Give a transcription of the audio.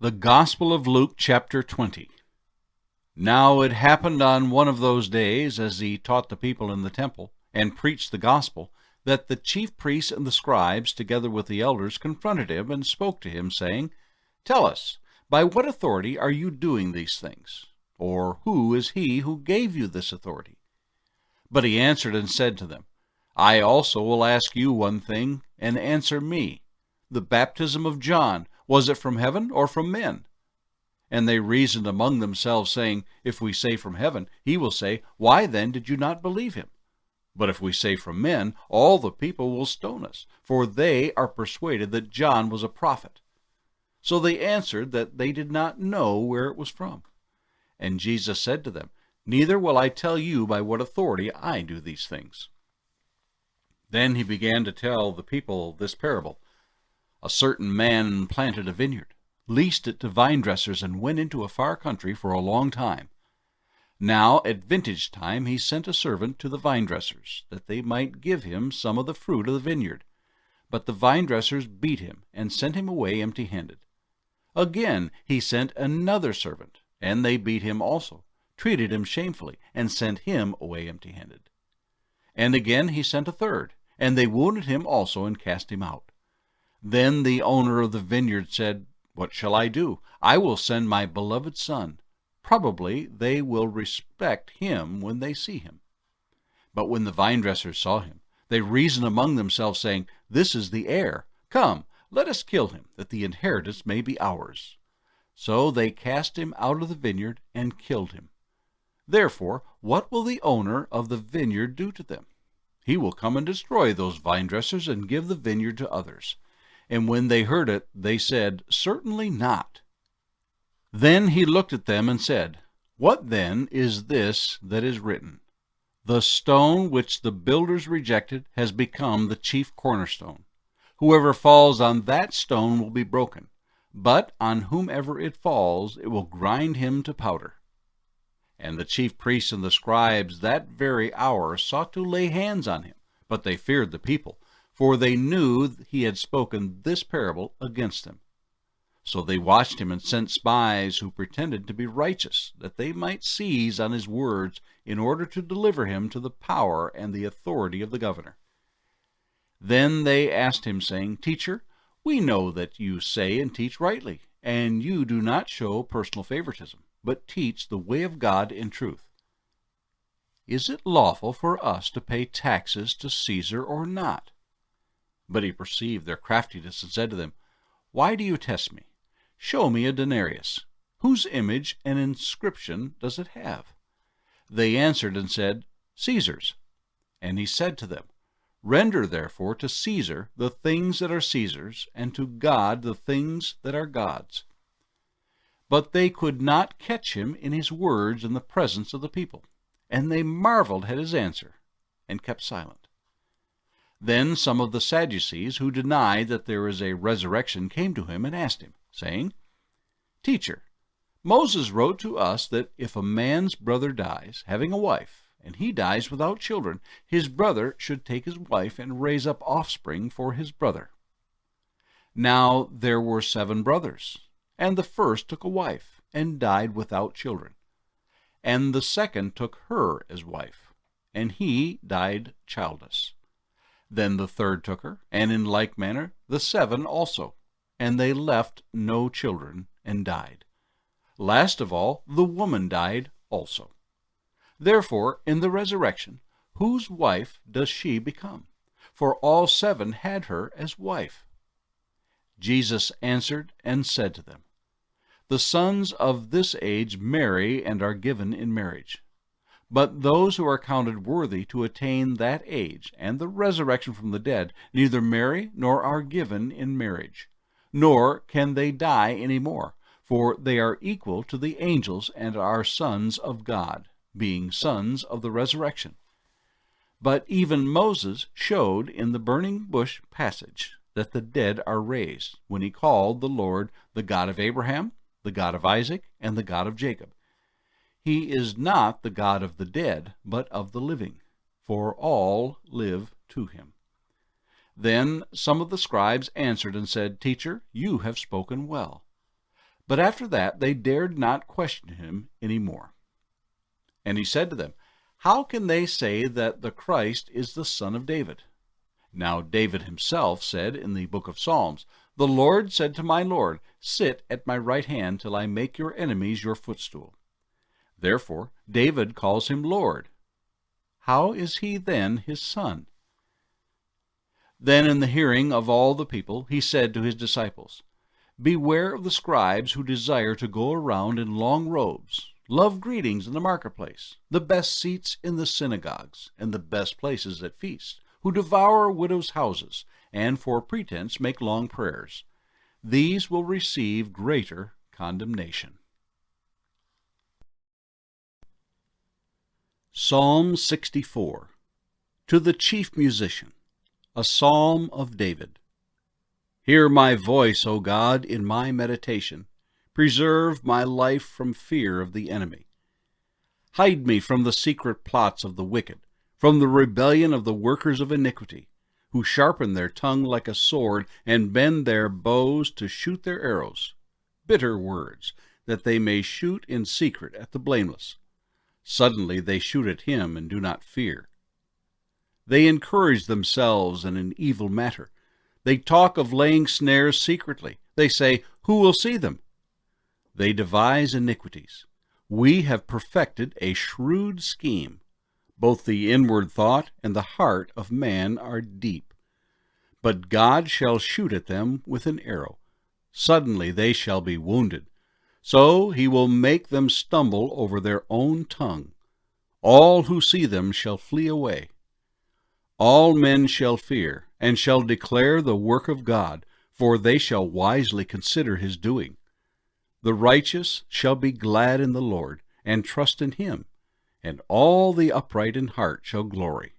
The Gospel of Luke, chapter 20. Now it happened on one of those days, as he taught the people in the temple, and preached the gospel, that the chief priests and the scribes, together with the elders, confronted him and spoke to him, saying, Tell us, by what authority are you doing these things? Or who is he who gave you this authority? But he answered and said to them, I also will ask you one thing, and answer me. The baptism of John, was it from heaven or from men? And they reasoned among themselves, saying, If we say from heaven, he will say, Why then did you not believe him? But if we say from men, all the people will stone us, for they are persuaded that John was a prophet. So they answered that they did not know where it was from. And Jesus said to them, Neither will I tell you by what authority I do these things. Then he began to tell the people this parable. A certain man planted a vineyard, leased it to vine dressers, and went into a far country for a long time. Now at vintage time he sent a servant to the vine dressers, that they might give him some of the fruit of the vineyard. But the vine dressers beat him, and sent him away empty-handed. Again he sent another servant, and they beat him also, treated him shamefully, and sent him away empty-handed. And again he sent a third, and they wounded him also, and cast him out. Then the owner of the vineyard said, What shall I do? I will send my beloved son. Probably they will respect him when they see him. But when the vine dressers saw him, they reasoned among themselves, saying, This is the heir. Come, let us kill him, that the inheritance may be ours. So they cast him out of the vineyard and killed him. Therefore, what will the owner of the vineyard do to them? He will come and destroy those vine dressers and give the vineyard to others. And when they heard it, they said, Certainly not. Then he looked at them and said, What then is this that is written? The stone which the builders rejected has become the chief cornerstone. Whoever falls on that stone will be broken, but on whomever it falls, it will grind him to powder. And the chief priests and the scribes that very hour sought to lay hands on him, but they feared the people, for they knew he had spoken this parable against them. So they watched him and sent spies who pretended to be righteous, that they might seize on his words, in order to deliver him to the power and the authority of the governor. Then they asked him, saying, Teacher, we know that you say and teach rightly, and you do not show personal favoritism, but teach the way of God in truth. Is it lawful for us to pay taxes to Caesar or not? But he perceived their craftiness and said to them, Why do you test me? Show me a denarius. Whose image and inscription does it have? They answered and said, Caesar's. And he said to them, Render therefore to Caesar the things that are Caesar's, and to God the things that are God's. But they could not catch him in his words in the presence of the people, and they marveled at his answer, and kept silent. Then some of the Sadducees, who denied that there is a resurrection, came to him and asked him, saying, Teacher, Moses wrote to us that if a man's brother dies, having a wife, and he dies without children, his brother should take his wife and raise up offspring for his brother. Now there were 7 brothers, and the first took a wife, and died without children. And the second took her as wife, and he died childless. Then the third took her, and in like manner the 7 also, and they left no children, and died. Last of all, the woman died also. Therefore, in the resurrection, whose wife does she become? For all 7 had her as wife. Jesus answered and said to them, The sons of this age marry and are given in marriage. But those who are counted worthy to attain that age and the resurrection from the dead neither marry nor are given in marriage, nor can they die any more, for they are equal to the angels and are sons of God, being sons of the resurrection. But even Moses showed in the burning bush passage that the dead are raised, when he called the Lord the God of Abraham, the God of Isaac, and the God of Jacob. He is not the God of the dead, but of the living, for all live to him. Then some of the scribes answered and said, Teacher, you have spoken well. But after that they dared not question him any more. And he said to them, How can they say that the Christ is the son of David? Now David himself said in the book of Psalms, The Lord said to my Lord, Sit at my right hand till I make your enemies your footstool. Therefore David calls him Lord. How is he then his son? Then in the hearing of all the people he said to his disciples, Beware of the scribes who desire to go around in long robes, love greetings in the marketplace, the best seats in the synagogues, and the best places at feasts, who devour widows' houses, and for pretense make long prayers. These will receive greater condemnation. Psalm 64. To the chief musician, a psalm of David. Hear my voice, O God, in my meditation. Preserve my life from fear of the enemy. Hide me from the secret plots of the wicked, from the rebellion of the workers of iniquity, who sharpen their tongue like a sword and bend their bows to shoot their arrows. Bitter words, that they may shoot in secret at the blameless. Suddenly they shoot at him and do not fear. They encourage themselves in an evil matter. They talk of laying snares secretly. They say, Who will see them? They devise iniquities. We have perfected a shrewd scheme. Both the inward thought and the heart of man are deep. But God shall shoot at them with an arrow. Suddenly they shall be wounded. So he will make them stumble over their own tongue. All who see them shall flee away. All men shall fear, and shall declare the work of God, for they shall wisely consider his doing. The righteous shall be glad in the Lord, and trust in him, and all the upright in heart shall glory.